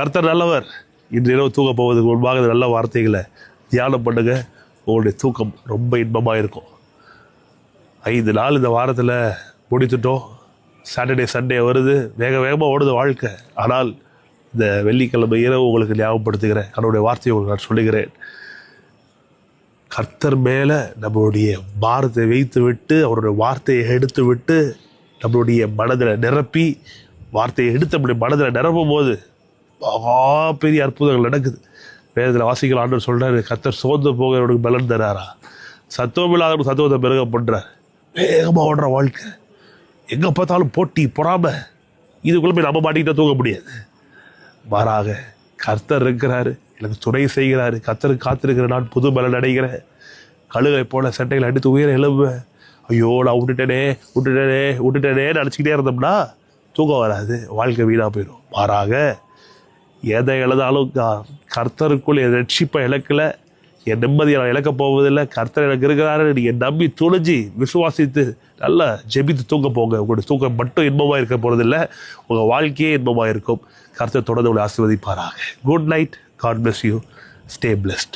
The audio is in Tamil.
கர்த்தர் நல்லவர். இன்று இரவு தூங்க போவதுக்கு முன்பாக நல்ல வார்த்தைகளை தியானம் பண்ணுங்க. உங்களுடைய தூக்கம் ரொம்ப இன்பமாக இருக்கும். 5 நாள் இந்த வாரத்தில் முடித்துட்டோம். சாட்டர்டே சண்டே வருது, வேகமாக ஓடுது வாழ்க்கை. ஆனால் இந்த வெள்ளிக்கிழமை இரவு உங்களுக்கு ஞாபகப்படுத்துகிறேன், அவருடைய வார்த்தையை உங்களுக்கு நான் சொல்லுகிறேன். கர்த்தர் மேலே நம்மளுடைய பாரத்தை வைத்து விட்டு அவருடைய வார்த்தையை எடுத்து விட்டு நம்மளுடைய மனதில் நிரப்பி வார்த்தையை எடுத்து நம்முடைய மனதில் நிரப்பும் போது பெரிய அற்புதங்கள் நடக்குது. வேதத்தில் வாசிகள் ஆண்டவர் சொல்கிறாரு, கர்த்தர் சோர்ந்து போக அவனுக்கு பலன் தராரா, சத்துவம் இல்லாத சத்துவத்தை பெருக பண்ணுறார். வேகமாக ஓடுற வாழ்க்கை, எங்கே பார்த்தாலும் போட்டி பொறாமை, இதுக்குள்ளே போய் நம்ம மாட்டிக்கிட்ட தூங்க முடியாது. மாறாக கர்த்தர் இருக்கிறாரு, எனக்கு துணை செய்கிறாரு. கர்த்தருக்கு காத்திருக்கிற நான் புது பலன் அடைகிறேன். கழுகை போல சட்டைகளை அடித்து உயர எழும்புவேன். ஐயோ நான் விட்டுட்டேனே நினச்சிக்கிட்டே இருந்தோம்னா தூக்கம் வராது, வாழ்க்கை வீணாக போயிடும். மாறாக எதை எழுதாலும் கர்த்தருக்குள் என் ரட்சிப்பை இழக்கலை, என் நிம்மதியை நான் இழக்க போவதில்லை. கர்த்தர் எனக்கு இருக்கிறாரு நீங்கள் நம்பி துணிஞ்சு விசுவாசித்து நல்லா ஜெபித்து தூங்க போங்க. உங்களுடைய தூக்கம் மட்டும் இன்பமாக இருக்க போகிறதில்லை, உங்கள் வாழ்க்கையே இன்பமாக இருக்கும். கர்த்தர் தொடர்ந்து உங்களை ஆசீர்வதிப்பாராக. Good night. God bless you. Stay blessed.